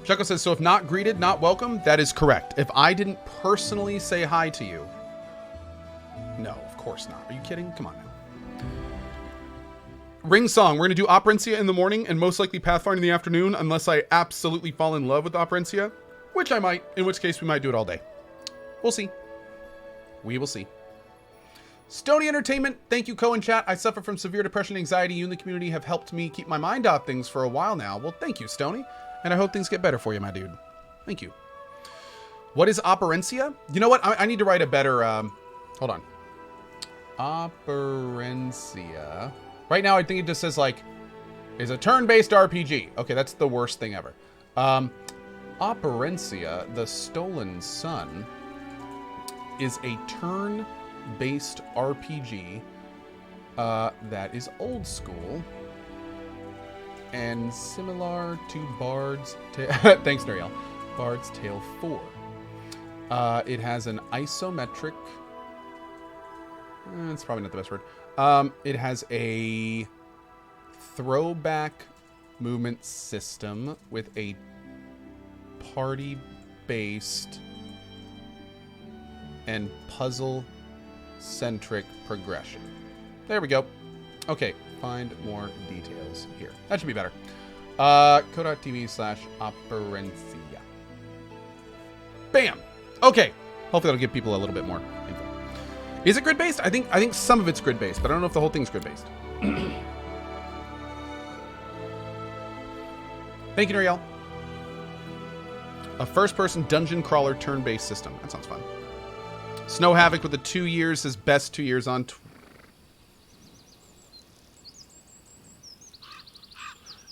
Chuckle says, so if not greeted, not welcome? That is correct. If I didn't personally say hi to you. No, of course not. Are you kidding? Come on now. Ring song. We're going to do Operencia in the morning and most likely Pathfinder in the afternoon unless I absolutely fall in love with Operencia, which I might, in which case we might do it all day. We'll see. We will see. Stony Entertainment, thank you, Cohen chat. I suffer from severe depression and anxiety. You and the community have helped me keep my mind off things for a while now. Well, thank you, Stony. And I hope things get better for you, my dude. Thank you. What is Operencia? You know what? I need to write a better... hold on. Operencia. Right now, I think it just says, like, is a turn-based RPG. Okay, that's the worst thing ever. Operencia, the Stolen Sun, is a turn-based RPG that is old school and similar to Bard's Tale. Thanks, Nuriel. Bard's Tale 4. It has an isometric... it's probably not the best word. It has a throwback movement system with a party-based and puzzle-centric progression. There we go. Okay, find more details here. That should be better. Ko.tv/Operencia. Bam! Okay. Hopefully that'll give people a little bit more info. Is it grid-based? I think some of it's grid-based, but I don't know if the whole thing's grid-based. Thank you, Nuriel. A first-person dungeon crawler turn-based system. That sounds fun. Snow Havoc with the 2 years, his best 2 years on...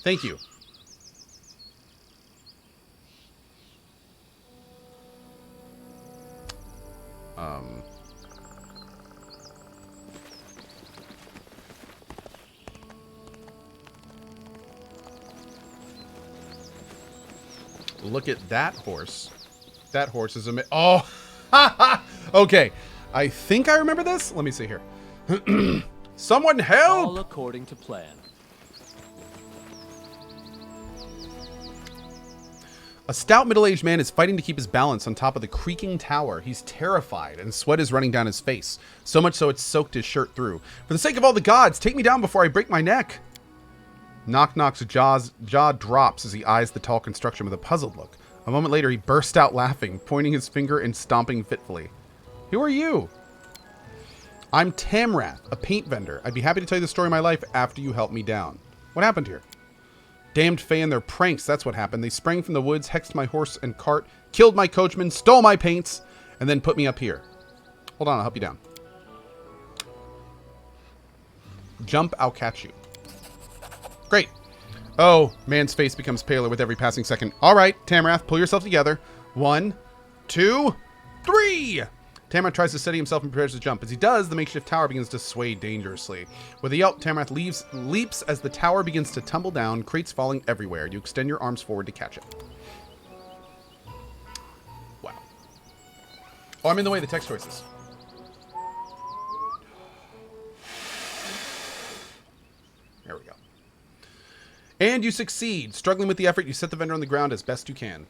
Thank you. Look at that horse. That horse is amazing. Oh, okay. I think I remember this. Let me see here. Someone help! All according to plan. A stout middle-aged man is fighting to keep his balance on top of the creaking tower. He's terrified, and sweat is running down his face. So much so it's soaked his shirt through. For the sake of all the gods, take me down before I break my neck. Knock Knock's jaw drops as he eyes the tall construction with a puzzled look. A moment later, he bursts out laughing, pointing his finger and stomping fitfully. Who are you? I'm Tamrath, a paint vendor. I'd be happy to tell you the story of my life after you help me down. What happened here? Damned Fae and their pranks, that's what happened. They sprang from the woods, hexed my horse and cart, killed my coachman, stole my paints, and then put me up here. Hold on, I'll help you down. Jump, I'll catch you. Great. Oh, man's face becomes paler with every passing second. All right, Tamrath, pull yourself together. 1, 2, 3! Tamrath tries to steady himself and prepares to jump. As he does, the makeshift tower begins to sway dangerously. With a yelp, Tamrath leaps as the tower begins to tumble down, crates falling everywhere. You extend your arms forward to catch it. Wow. Oh, I'm in the way of the text choices. There we go. And you succeed. Struggling with the effort, you set the vendor on the ground as best you can.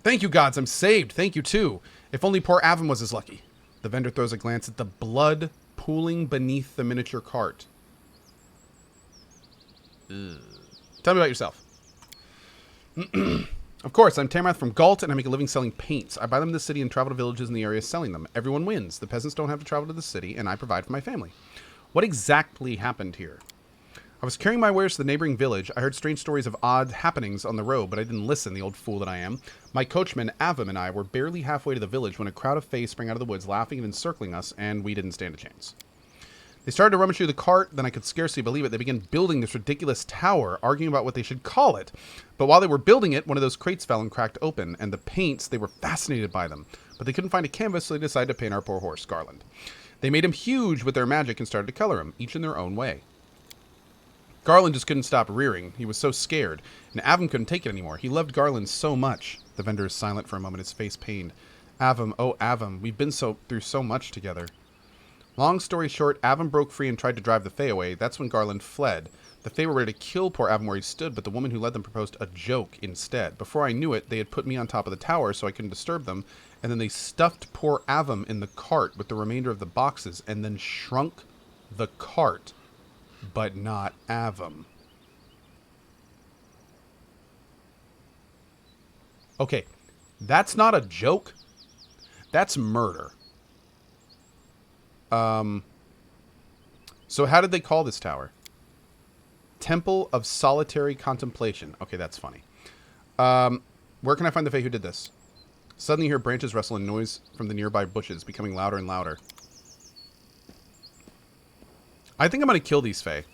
Thank you, gods. I'm saved. Thank you, too. If only poor Avon was as lucky. The vendor throws a glance at the blood pooling beneath the miniature cart. Ugh. Tell me about yourself. Of course, I'm Tamrath from Galt, and I make a living selling paints. I buy them in the city and travel to villages in the area selling them. Everyone wins. The peasants don't have to travel to the city, and I provide for my family. What exactly happened here? I was carrying my wares to the neighboring village. I heard strange stories of odd happenings on the road, but I didn't listen, the old fool that I am. My coachman, Avum, and I were barely halfway to the village when a crowd of Fae sprang out of the woods, laughing and encircling us, and we didn't stand a chance. They started to rummage through the cart, then I could scarcely believe it. They began building this ridiculous tower, arguing about what they should call it. But while they were building it, one of those crates fell and cracked open, and the paints, they were fascinated by them. But they couldn't find a canvas, so they decided to paint our poor horse, Garland. They made him huge with their magic and started to color him, each in their own way. Garland just couldn't stop rearing. He was so scared, and Avum couldn't take it anymore. He loved Garland so much. The vendor is silent for a moment, his face pained. Avum, oh Avum, we've been through so much together. Long story short, Avum broke free and tried to drive the Fae away. That's when Garland fled. The The Fae were ready to kill poor Avon where he stood, but the woman who led them proposed a joke instead. Before I knew it, they had put me on top of the tower so I couldn't disturb them, and then they stuffed poor Avon in the cart with the remainder of the boxes, and then shrunk the cart, but not Avon. Okay, that's not a joke. That's murder. So how did they call this tower? Temple of Solitary Contemplation. Okay, that's funny. Where can I find the Fae who did this? Suddenly you hear branches rustle and noise from the nearby bushes, becoming louder and louder. I think I'm going to kill these Fae.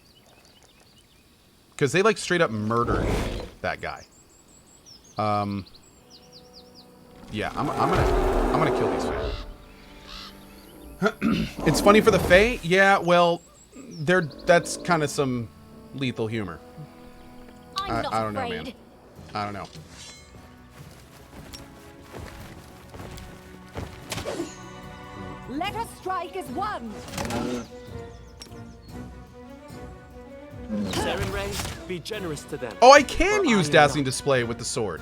Because they, like, straight up murdered that guy. Yeah, I'm gonna kill these Fae. It's funny for the Fae? Yeah, well, that's kind of some lethal humor. I don't know, man. I don't know. Let us strike as one. Saren Ray, be generous to them. Oh, I can use Dazzling Display with the sword.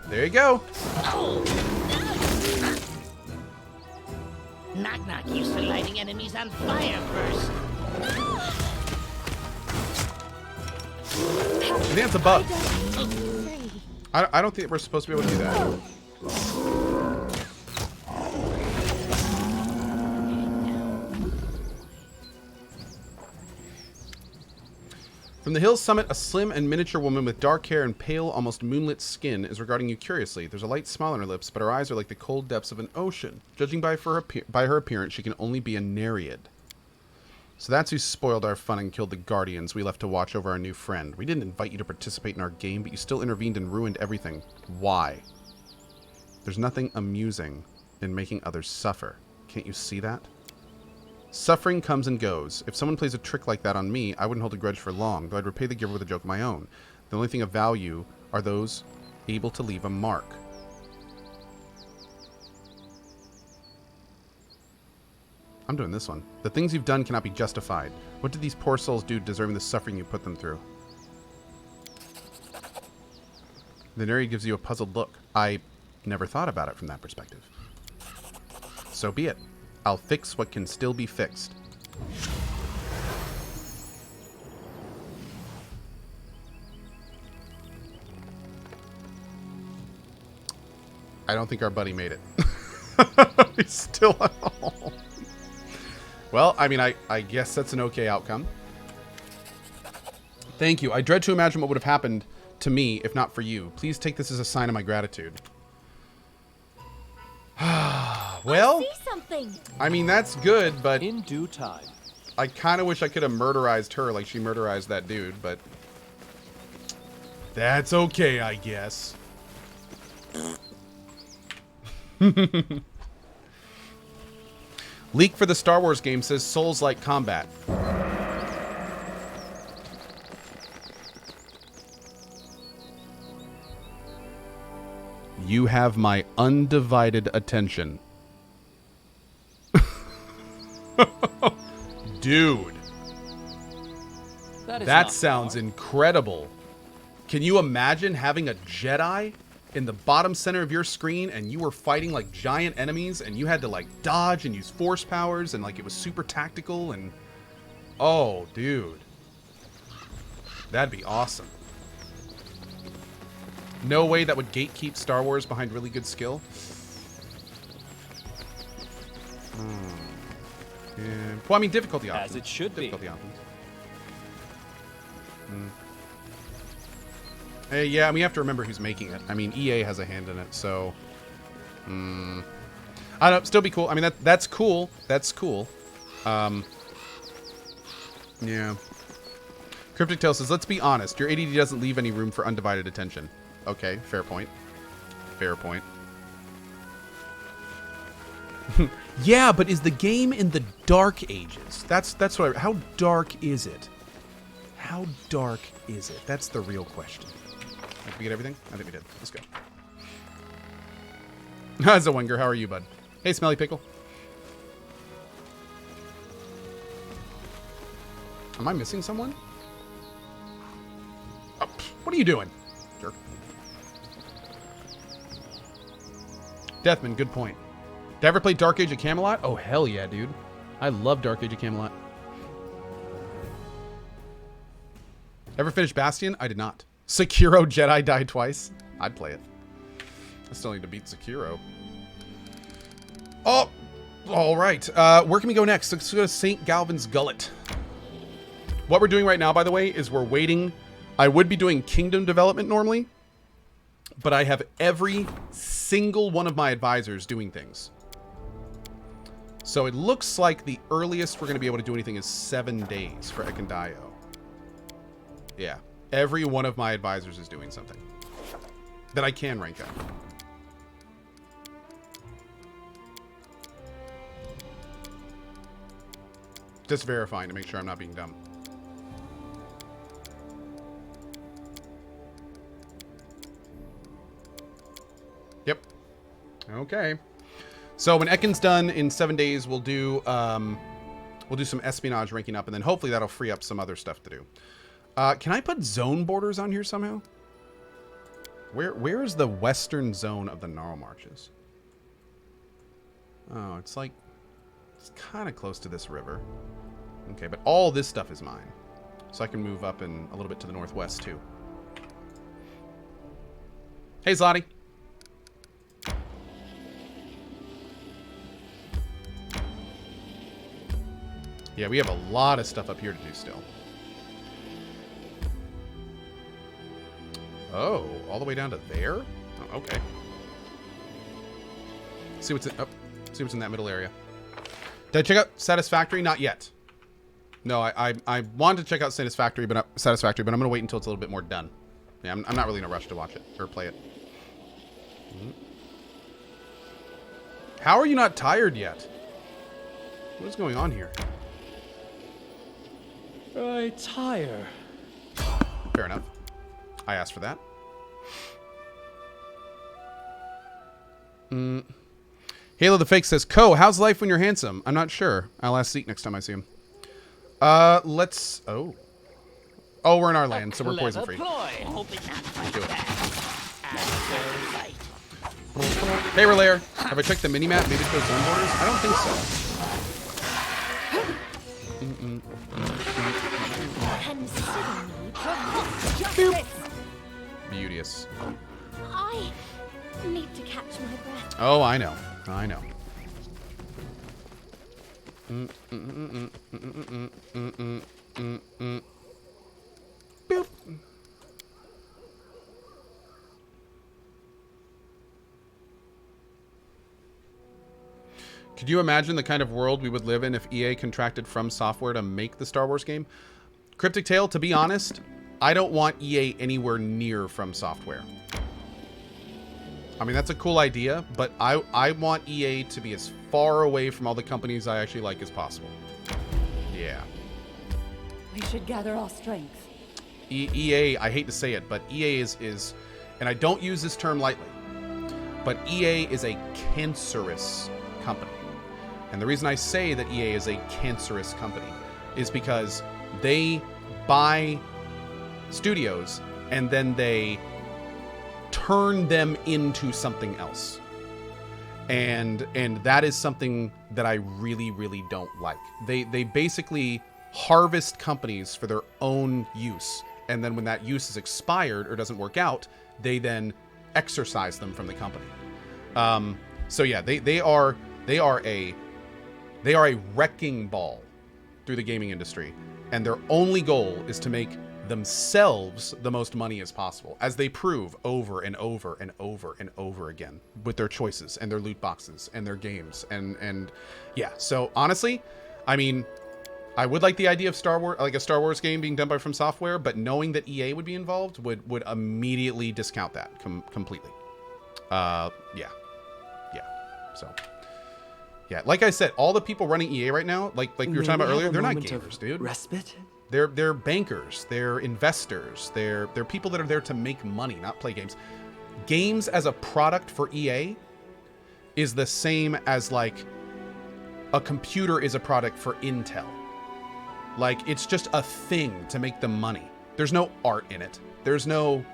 There you go. Knock-knock used to lighting enemies on fire first. I think that's a bug. I don't think we're supposed to be able to do that. From the hill's summit, a slim and miniature woman with dark hair and pale, almost moonlit skin is regarding you curiously. There's a light smile on her lips, but her eyes are like the cold depths of an ocean. Judging by her appearance, she can only be a Nereid. So that's who spoiled our fun and killed the Guardians we left to watch over our new friend. We didn't invite you to participate in our game, but you still intervened and ruined everything. Why? There's nothing amusing in making others suffer. Can't you see that? Suffering comes and goes. If someone plays a trick like that on me, I wouldn't hold a grudge for long, though I'd repay the giver with a joke of my own. The only thing of value are those able to leave a mark. I'm doing this one. The things you've done cannot be justified. What did these poor souls do deserving the suffering you put them through? The Nereid gives you a puzzled look. I never thought about it from that perspective. So be it. I'll fix what can still be fixed. I don't think our buddy made it. He's still at home. Well, I mean, I guess that's an okay outcome. Thank you. I dread to imagine what would have happened to me if not for you. Please take this as a sign of my gratitude. Well, I see something. I mean, that's good, but in due time. I kind of wish I could have murderized her like she murderized that dude, but that's okay, I guess. Leak for the Star Wars game says Souls-like combat. You have my undivided attention. Dude. That sounds incredible. Can you imagine having a Jedi in the bottom center of your screen and you were fighting like giant enemies and you had to like dodge and use force powers and like it was super tactical and... Oh, dude. That'd be awesome. No way that would gatekeep Star Wars behind really good skill. Yeah. Well, I mean, difficulty options. As it should be. Difficulty options. Hey, yeah, and we have to remember who's making it. I mean, EA has a hand in it, so... I don't know, still be cool. I mean, that's cool. That's cool. Yeah. Cryptic Tale says, let's be honest. Your ADD doesn't leave any room for undivided attention. Okay, fair point. Fair point. Yeah, but is the game in the Dark Ages? That's what how dark is it? How dark is it? That's the real question. Did we get everything? I think we did. Let's go. Hi, Zawenger. How are you, bud? Hey, Smelly Pickle. Am I missing someone? Oh, what are you doing? Jerk. Deathman, good point. Did I ever play Dark Age of Camelot? Oh, hell yeah, dude. I love Dark Age of Camelot. Ever finished Bastion? I did not. Sekiro Jedi died twice? I'd play it. I still need to beat Sekiro. Oh! Alright. Where can we go next? Let's go to St. Galvin's Gullet. What we're doing right now, by the way, is we're waiting. I would be doing kingdom development normally, but I have every single one of my advisors doing things. So it looks like the earliest we're going to be able to do anything is 7 days for Ekandayo. Yeah. Every one of my advisors is doing something that I can rank up. Just verifying to make sure I'm not being dumb. Yep. Okay. So when Ekin's done in 7 days, we'll do some espionage ranking up, and then hopefully that'll free up some other stuff to do. Can I put zone borders on here somehow? Where is the western zone of the Gnarl Marches? Oh, it's kind of close to this river. Okay, but all this stuff is mine. So I can move up and a little bit to the northwest too. Hey, Zlotty. Yeah, we have a lot of stuff up here to do still. Oh, all the way down to there? Oh, okay. See what's in that middle area. Did I check out Satisfactory? Not yet. No, I wanted to check out Satisfactory, but I'm going to wait until it's a little bit more done. Yeah, I'm not really in a rush to watch it or play it. How are you not tired yet? What is going on here? I tire. Fair enough. I asked for that. Halo the Fake says, Ko, how's life when you're handsome? I'm not sure. I'll ask Zeke next time I see him. Let's... Oh, we're in our land, so we're poison free. Hey, Relayer. Have I checked the mini-map? Maybe it shows zone borders? I don't think so. Beauteous. I need to catch my breath. Oh, I know. I know. Boop. Could you imagine the kind of world we would live in if EA contracted From Software to make the Star Wars game? Cryptic Tale, to be honest, I don't want EA anywhere near From Software. I mean, that's a cool idea, but I want EA to be as far away from all the companies I actually like as possible. Yeah. We should gather our strength. EA, I hate to say it, but EA is, and I don't use this term lightly, but EA is a cancerous company. And the reason I say that EA is a cancerous company is because they buy studios and then they turn them into something else. And that is something that I really, really don't like. They basically harvest companies for their own use. And then when that use is expired or doesn't work out, they then exorcise them from the company. So yeah, they are a wrecking ball through the gaming industry, and their only goal is to make themselves the most money as possible, as they prove over and over and over and over again with their choices and their loot boxes and their games. And yeah, so honestly, I mean, I would like the idea of Star Wars, like a Star Wars game being done by From Software, but knowing that EA would be involved would immediately discount that completely. Yeah. So yeah, like I said, all the people running EA right now, like we were talking about earlier, they're not gamers, dude. Respite? They're bankers, they're investors, they're people that are there to make money, not play games. Games as a product for EA is the same as like a computer is a product for Intel. Like, it's just a thing to make them money. There's no art in it. There's no,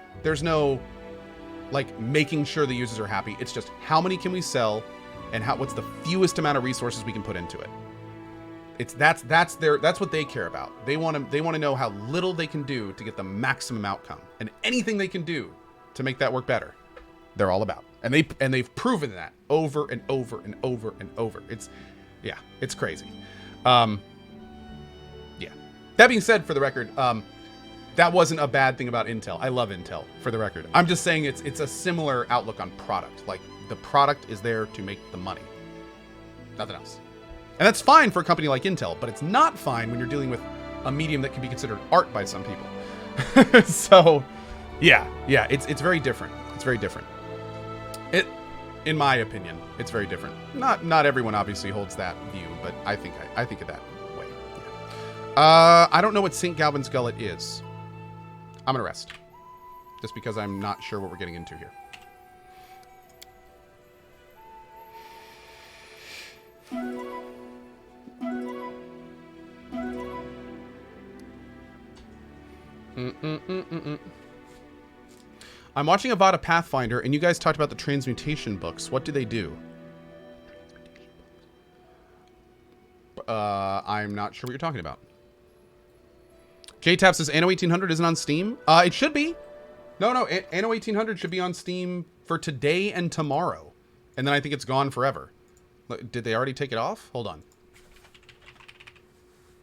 like, making sure the users are happy. It's just how many can we sell and what's the fewest amount of resources we can put into it. That's what they care about. They want to know how little they can do to get the maximum outcome. And anything they can do to make that work better, they're all about. And they've proven that over and over and over and over. It's crazy. Yeah. That being said, for the record, that wasn't a bad thing about Intel. I love Intel, for the record. I'm just saying it's a similar outlook on product. Like, the product is there to make the money. Nothing else. And that's fine for a company like Intel, but it's not fine when you're dealing with a medium that can be considered art by some people. So, yeah, it's very different. It's very different. In my opinion, it's very different. Not everyone obviously holds that view, but I think of that way. Yeah. I don't know what St. Galvin's Gullet is. I'm gonna rest, just because I'm not sure what we're getting into here. I'm watching a VOD of Pathfinder, and you guys talked about the transmutation books. What do they do? I'm not sure what you're talking about. JTap says Anno 1800 isn't on Steam. It should be. No, Anno 1800 should be on Steam for today and tomorrow. And then I think it's gone forever. Did they already take it off? Hold on.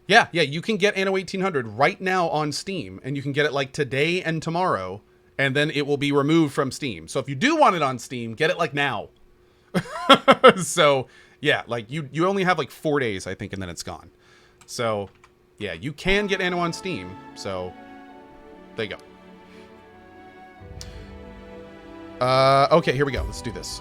Yeah, you can get Anno 1800 right now on Steam, and you can get it like today and tomorrow, and then it will be removed from Steam. So if you do want it on Steam, get it like now. So, yeah, like you only have like 4 days, I think, and then it's gone. So, yeah, you can get Anno on Steam. So, there you go. Okay, here we go. Let's do this.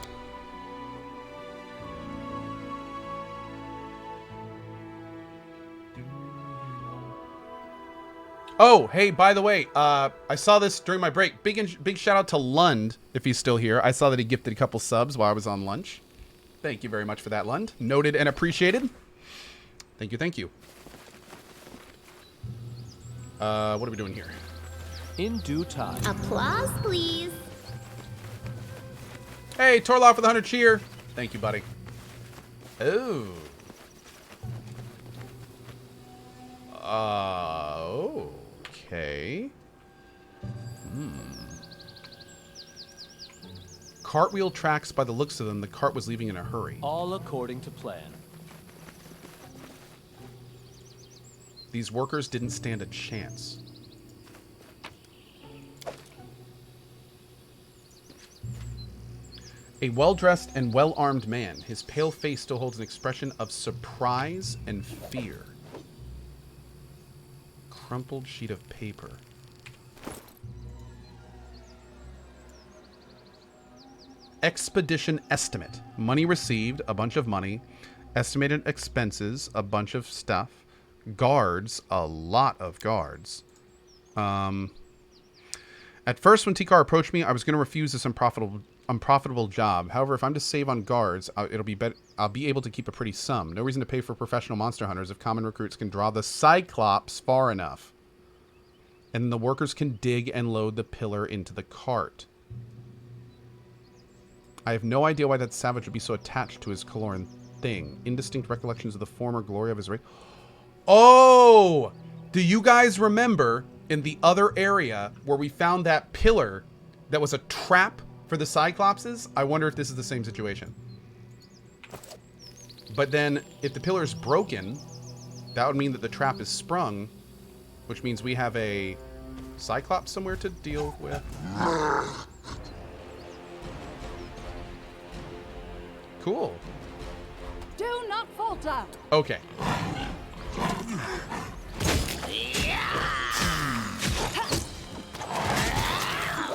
Oh, hey, by the way, I saw this during my break. Big shout out to Lund, if he's still here. I saw that he gifted a couple subs while I was on lunch. Thank you very much for that, Lund. Noted and appreciated. Thank you. What are we doing here? In due time. Applause, please. Hey, Torloff with the 100 cheer. Thank you, buddy. Oh. Okay. Cartwheel tracks, by the looks of them, the cart was leaving in a hurry. All according to plan. These workers didn't stand a chance. A well-dressed and well-armed man. His pale face still holds an expression of surprise and fear. Crumpled sheet of paper. Expedition estimate. Money received, a bunch of money. Estimated expenses, a bunch of stuff. Guards, a lot of guards. At first, when Tikar approached me, I was going to refuse this unprofitable job. However, if I'm to save on guards, I'll be able to keep a pretty sum. No reason to pay for professional monster hunters if common recruits can draw the Cyclops far enough. And the workers can dig and load the pillar into the cart. I have no idea why that savage would be so attached to his Kaloran thing. Indistinct recollections of the former glory of his race. Oh! Do you guys remember in the other area where we found that pillar that was a trap for the Cyclopses? I wonder if this is the same situation. But then, if the pillar is broken, that would mean that the trap is sprung, which means we have a Cyclops somewhere to deal with. Cool. Do not falter. Okay.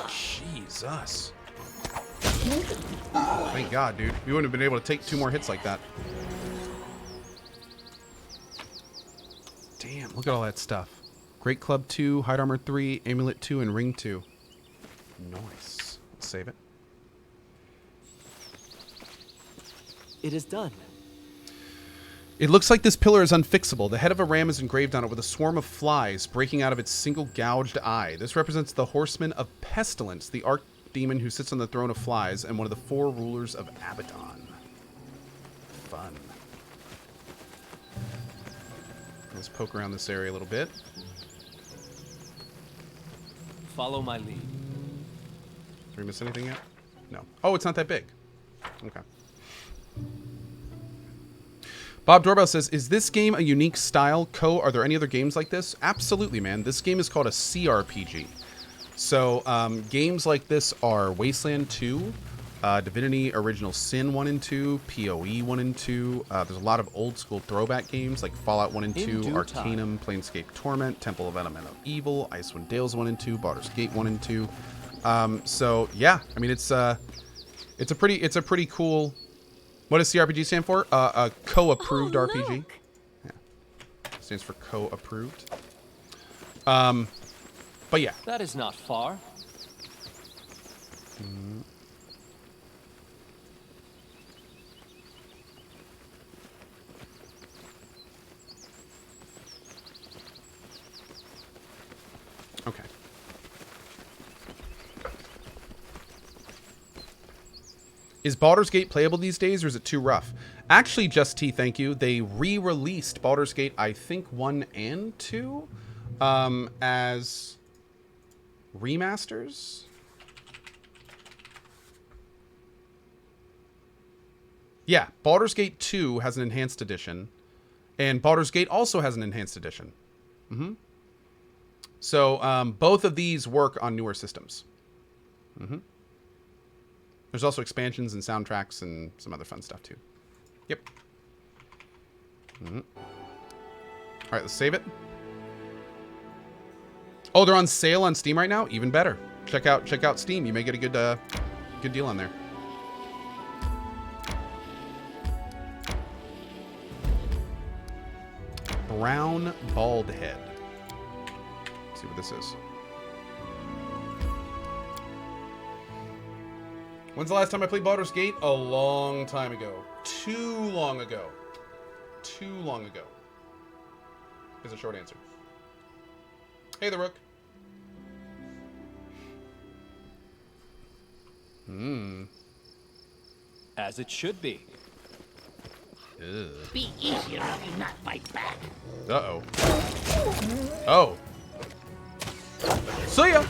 Jesus. Thank God, dude. We wouldn't have been able to take 2 more hits like that. Damn, look at all that stuff. Great Club 2, Hide Armor 3, Amulet 2, and Ring 2. Nice. Let's save it. It is done. It looks like this pillar is unfixable. The head of a ram is engraved on it with a swarm of flies breaking out of its single gouged eye. This represents the horseman of pestilence, the archdemon who sits on the throne of flies, and one of the 4 rulers of Abaddon. Fun. Let's poke around this area a little bit. Follow my lead. Did we miss anything yet? No. Oh, it's not that big. Okay. Bob Doorbell says, is this game a unique style? Are there any other games like this? Absolutely, man. This game is called a CRPG. So, games like this are Wasteland 2, Divinity Original Sin 1 and 2, PoE 1 and 2. There's a lot of old school throwback games like Fallout 1 and 2, Arcanum, Planescape Torment, Temple of Elemental Evil, Icewind Dales 1 and 2, Baldur's Gate 1 and 2. So yeah, I mean it's a pretty cool. What does CRPG stand for? A co-approved RPG. Yeah, stands for co-approved. But yeah, That is not far. okay. Is Baldur's Gate playable these days, or is it too rough? Actually, Just T, thank you. They re-released Baldur's Gate, I think 1 and 2, as remasters. Yeah, Baldur's Gate 2 has an enhanced edition, and Baldur's Gate also has an enhanced edition. So both of these work on newer systems. There's also expansions and soundtracks and some other fun stuff too. Yep. All right, let's save it. Oh, they're on sale on Steam right now. Even better. Check out Steam. You may get a good deal on there. Brown Bald Head. Let's see what this is. When's the last time I played Baldur's Gate? A long time ago. Too long ago. Too long ago. Is a short answer. Hey, the Rook. As it should be. Ugh. Be easier if you not fight back. Uh-oh. Oh. See ya!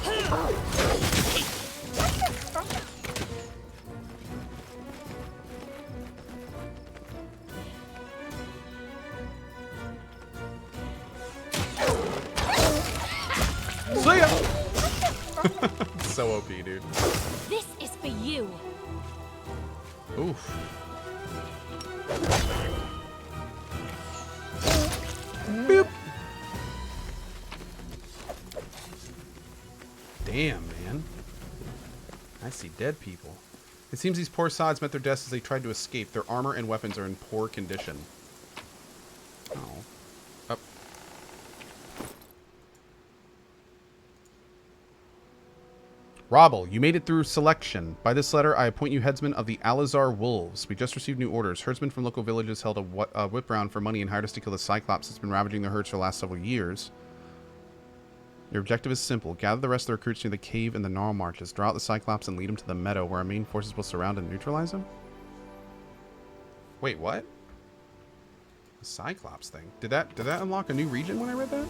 See ya! So OP, dude. This is for you. Oof. Boop. Damn, man. I see dead people. It seems these poor sods met their deaths as they tried to escape. Their armor and weapons are in poor condition. Oh. Up. Robble, you made it through selection. By this letter, I appoint you headsman of the Alizar Wolves. We just received new orders. Herdsmen from local villages held a whip round for money and hired us to kill the Cyclops that's been ravaging their herds for the last several years. Your objective is simple. Gather the rest of the recruits near the cave and the Gnarl Marches. Draw out the Cyclops and lead him to the meadow where our main forces will surround and neutralize him? Wait, what? The Cyclops thing. Did that unlock a new region when I read that?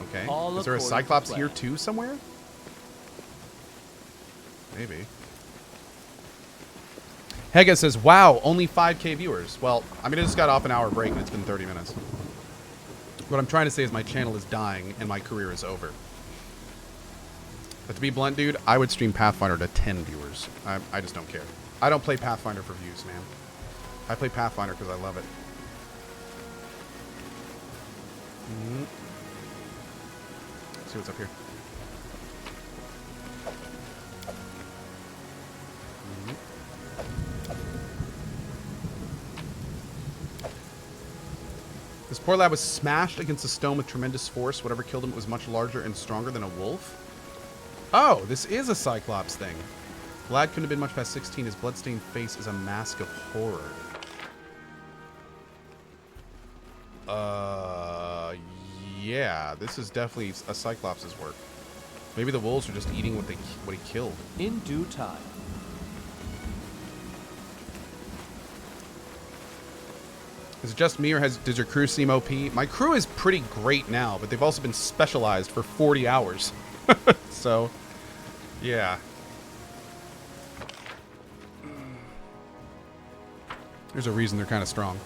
Okay. Is there a Cyclops here too somewhere? Maybe. Hega says, wow, only 5K viewers. Well, I mean, I just got off an hour break and it's been 30 minutes. What I'm trying to say is my channel is dying and my career is over. But to be blunt, dude, I would stream Pathfinder to 10 viewers. I just don't care. I don't play Pathfinder for views, man. I play Pathfinder because I love it. Let's see what's up here. This poor lad was smashed against a stone with tremendous force. Whatever killed him was much larger and stronger than a wolf. Oh, this is a Cyclops thing. The lad couldn't have been much past 16. His bloodstained face is a mask of horror. Yeah, this is definitely a Cyclops' work. Maybe the wolves are just eating what he killed. In due time. Is it just me, or does your crew seem OP? My crew is pretty great now, but they've also been specialized for 40 hours. So, yeah. There's a reason they're kind of strong.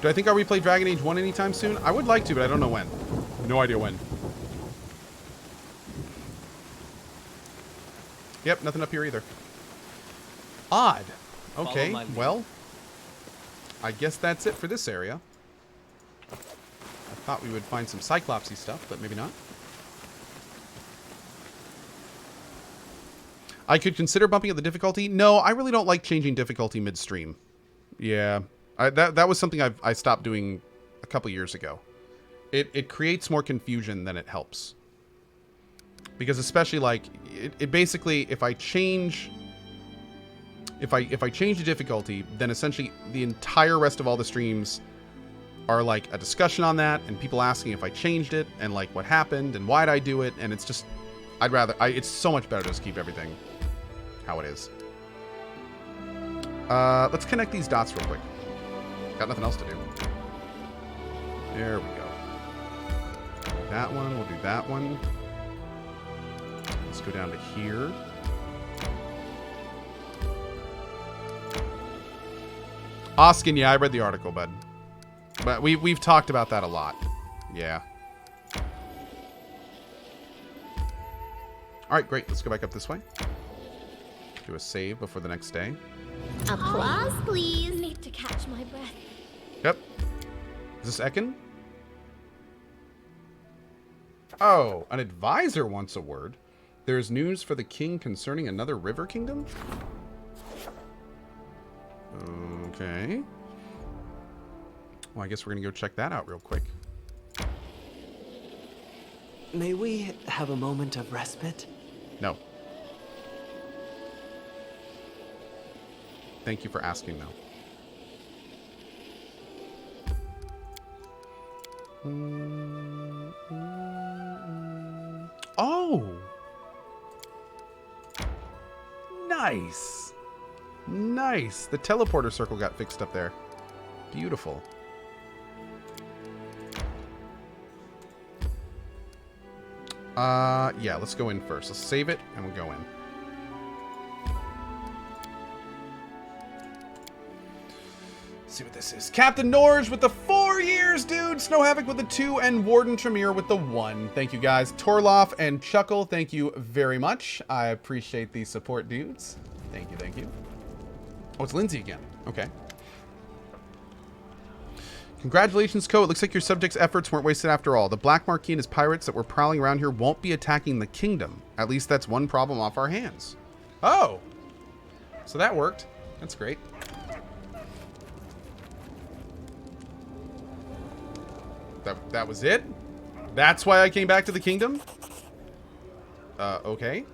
Do I think I'll replay Dragon Age 1 anytime soon? I would like to, but I don't know when. No idea when. Yep, nothing up here either. Odd. Okay, well, I guess that's it for this area. I thought we would find some Cyclopsy stuff, but maybe not. I could consider bumping up the difficulty. No, I really don't like changing difficulty midstream. Yeah, that was something I stopped doing a couple years ago. It creates more confusion than it helps. Because especially like it basically, if I change the difficulty, then essentially the entire rest of all the streams are like a discussion on that and people asking if I changed it and like what happened and why'd I do it, and it's just it's so much better to just keep everything how it is. Let's connect these dots real quick. Got nothing else to do. There we go. That one, we'll do that one. Let's go down to here. Oskin, yeah, I read the article, bud. But we've talked about that a lot. Yeah. Alright, great. Let's go back up this way. Do a save before the next day. Applause, please. Need to catch my breath. Yep. Is this Ekin? Oh, an advisor wants a word. There's news for the king concerning another river kingdom? Okay. Well, I guess we're going to go check that out real quick. May we have a moment of respite? No. Thank you for asking, though. Oh! Nice! Nice! The teleporter circle got fixed up there. Beautiful. Yeah, let's go in first. Let's save it, and we'll go in. See what this is. Captain Norge with the 4 years, dude. Snow Havoc with the 2, and Warden Tremere with the 1. Thank you, guys. Torloff and Chuckle, thank you very much. I appreciate the support, dudes. Thank you, thank you. Oh, it's Lindsay again. Okay. Congratulations, Co. It looks like your subject's efforts weren't wasted after all. The Black Marquis and his pirates that were prowling around here won't be attacking the kingdom. At least that's one problem off our hands. Oh! So that worked. That's great. That was it? That's why I came back to the kingdom? Okay.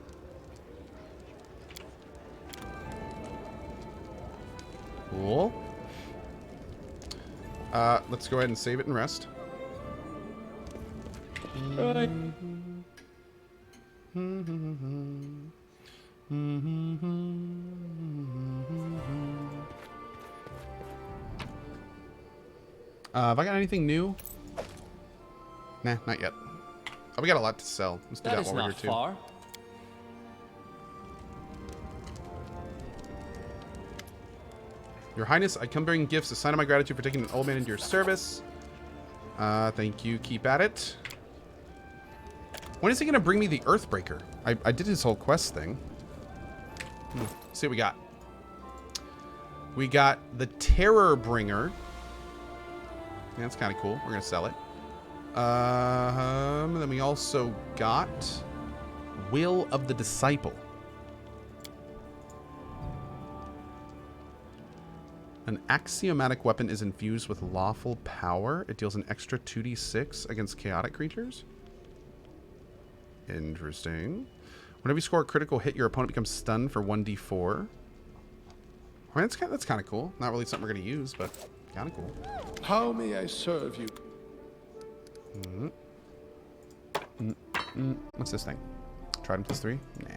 Cool. Let's go ahead and save it and rest. Right. Have I got anything new? Nah, not yet. Oh, we got a lot to sell. Let's do that while we're here too. Far. Your Highness, I come bearing gifts, a sign of my gratitude for taking an old man into your service. Thank you. Keep at it. When is he going to bring me the Earthbreaker? I did his whole quest thing. Let's see what we got. We got the Terror Bringer. Yeah, that's kind of cool. We're going to sell it. Then we also got Will of the Disciple. An axiomatic weapon is infused with lawful power. It deals an extra 2d6 against chaotic creatures. Interesting. Whenever you score a critical hit, your opponent becomes stunned for 1d4. I mean, that's kind of cool. Not really something we're going to use, but Kind of cool. How may I serve you? What's this thing? Trident +3? Nah.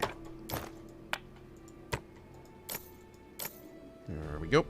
There we go.